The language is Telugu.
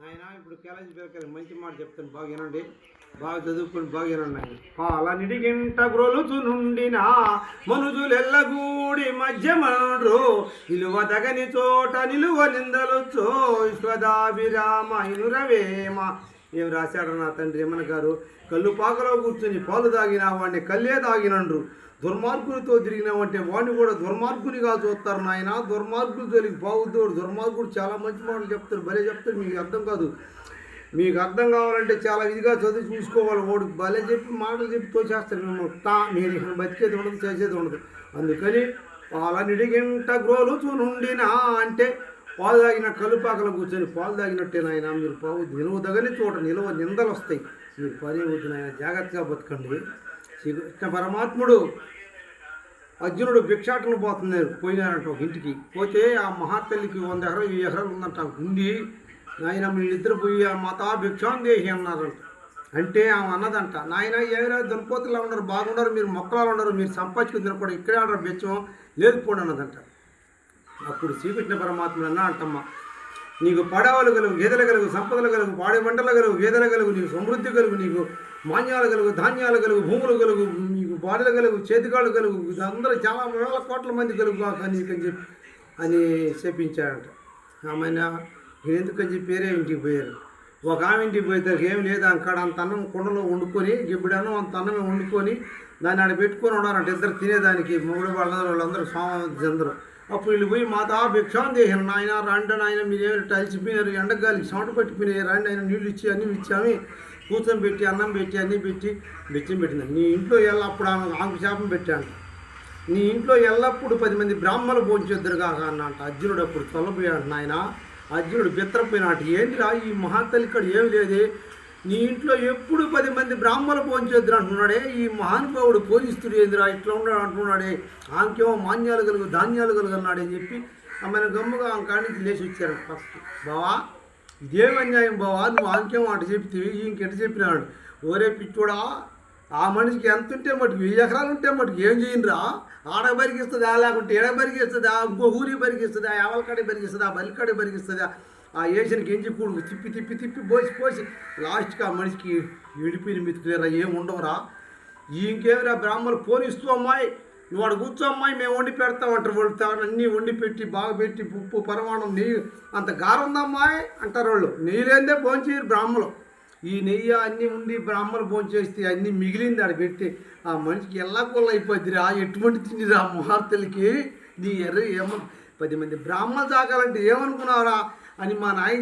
నాయన ఇప్పుడు కాలేజీ పేరు మంచి మాట చెప్తాను, బాగా వినండి, బాగా చదువుకుని బాగా వినండి. ఆయన పాలనిడిగింట గ్రోలుచు నుండిన మనుజులెల్లగూడి మధ్యమనుడు నిలువ తగని చోట నిలువ నిందలొచ్చో విశ్వదాభిరామ ఇనురవేమ. ఏం రాశాడు నా తండ్రి యమన గారు? కళ్ళు పాకలో కూర్చొని పాలు తాగిన వాడిని కళ్ళే తాగినండ్రు, దుర్మార్గులతో తిరిగినామంటే వాడిని కూడా దుర్మార్గునిగా చూస్తారు నాయన. దుర్మార్గులు జోలికి బాగుద్దోడు. దుర్మార్గుడు చాలా మంచి మాటలు చెప్తారు, భలే చెప్తారు. మీకు అర్థం కాదు. మీకు అర్థం కావాలంటే చాలా ఇదిగా చదివి చూసుకోవాలి. వాడు భలే చెప్పి మాటలు చెప్పి తోచేస్తారు మిమ్మల్ని. మీరు ఇక్కడ బతికేది ఉండదు, చేసేది ఉండదు. అందుకని పాలనిడిగింట గ్రోలుచు నుండిన అంటే పాలు తాగిన కలుపాకలు కూర్చొని పాలు తాగినట్టే నాయన. మీరు పావు నిలువ తగని చోట నిలువ నిందలు వస్తాయి. మీరు పని అవుతుంది నాయన, జాగ్రత్తగా బతకండి. శ్రీకృష్ణ పరమాత్ముడు అర్జునుడు భిక్షాటన పోయినారంట ఒక ఇంటికి. పోతే ఆ మహాతల్లికి 100 ఎకరాలు 2 ఎకరాలు ఉందంట ఉండి, నాయన వీళ్ళిద్దరు పోయి ఆ మాతా భిక్షాందేహి అన్నారంట. అంటే ఆమె అన్నదంట, నాయన ఎవరైనా దునపోతులా ఉన్నారు, బాగున్నారు, మీరు మొక్కలు ఉన్నారు, మీరు సంపాదించుకుని తినకూడదు, ఇక్కడే ఆర్డర్ బెచ్చం లేదు పోండి అన్నదంట. అప్పుడు శ్రీకృష్ణ పరమాత్ముడు అన్నా అంటమ్మా, నీకు పడవలు కలుగు, గేదెలు కలుగు, సంపదలు కలుగు, పాడే మంటలు కలుగు, గేదెలు కలుగు, నీకు సమృద్ధి కలుగు, నీకు మాన్యాలు కలుగు, ధాన్యాలు కలుగు, భూములు కలుగు, నీకు బాడలు కలుగు, చేతికాళ్ళు కలుగు, అందరూ చాలా వేల కోట్ల మంది కలుగు నీకని చెప్పి అని చెప్పించాడంట. ఆమెన ఎందుకని చెప్పి వేరే ఇంటికి పోయారు. ఒక ఆమె ఇంటికి పోతే ఏం లేదు, అక్కడ అంత అన్నం కుండలో వండుకొని గిబ్బడన్నం అంత అన్నమే వండుకొని దాన్ని ఆడ పెట్టుకొని ఉన్నారంట ఇద్దరు తినేదానికి. మొగుడు వాళ్ళందరూ స్వామి. అప్పుడు వీళ్ళు పోయి మాతా భిక్షాందేహం, నాయన రండి నాయన, మీరేమి టలిసిపోయినారు, ఎండగాలికి సౌండ్ పట్టిపోయినాయి, రండి ఆయన నీళ్ళు ఇచ్చి అన్నీ ఇచ్చామి, కూర్చొని పెట్టి అన్నం పెట్టి అన్నీ పెట్టి బిచ్చం పెట్టింది. నీ ఇంట్లో ఎల్లప్పుడు ఆమె శాపం పెట్టాను, నీ ఇంట్లో ఎల్లప్పుడు 10 మంది బ్రాహ్మణులు భోంచేద్దరుగా అన్నంట. అర్జునుడు అప్పుడు తొలపోయాడు నాయన. అర్జునుడు బిత్తరపోయినాడు. ఏంటిరా ఈ మహాతల్లి ఇక్కడ ఏమి లేదే, నీ ఇంట్లో ఎప్పుడు 10 మంది బ్రాహ్మణులు భోంచేద్దరు అంటున్నాడే, ఈ మహానుభావుడు పోలీస్తుడు ఏందిరా ఇట్లా ఉన్నాడు అంటున్నాడే, ఆమెకేమో మాన్యాలు కలుగు ధాన్యాలు కలుగు అన్నాడని చెప్పి ఆమెను గమ్ముగా ఆమె కాడి నుంచి లేచి వచ్చారు. ఫస్ట్ బావా ఇదేం అన్యాయం బావా, నువ్వు ఆమెకేమో అటు చెప్తివి, ఇంకెట చెప్పినాడు. ఓరే పిచ్చోడా, ఆ మనిషికి ఎంత ఉంటే మటుకు 1000 ఎకరాలు ఉంటే మటుకు ఏం చేయనురా, ఆడ బరిగిస్తుందా, లేకుంటే ఎడ బరిగిస్తుందా, ఇంకో ఊరి బరిగిస్తుందా, ఎవరికాడే బరిగిస్తుందా, బలికాడే బరిగిస్తుందా, ఆ ఏషన్కి ఎంచి కూడు తిప్పి తిప్పి తిప్పి పోసి లాస్ట్కి ఆ మనిషికి విడిపోయిన మితుకులేరా ఏం ఉండవురా. ఇంకేమిరా బ్రాహ్మణులు పోనిస్తూ అమ్మాయి, నువ్వు వాడు కూర్చో అమ్మాయి, మేము వండి పెడతామంటారు. వాళ్ళు అన్నీ వండి పెట్టి బాగా పెట్టి ఉప్పు పరమాణం నెయ్యి అంత గారం ఉందమ్మాయి అంటారు వాళ్ళు. నెయ్యి లేదే భోంచేయరు బ్రాహ్మణులు. ఈ నెయ్యి అన్నీ ఉండి బ్రాహ్మణులు భోంచేస్తే అన్నీ మిగిలింది ఆడ పెట్టి ఆ మనిషికి ఎల్లాకొల్ల అయిపోద్దిరా, ఎటువంటి తిండిరా మహార్తెలకి. నీ ఏమో 10 మంది బ్రాహ్మణులు తాగాలంటే ఏమనుకున్నావురా అని మా నాయన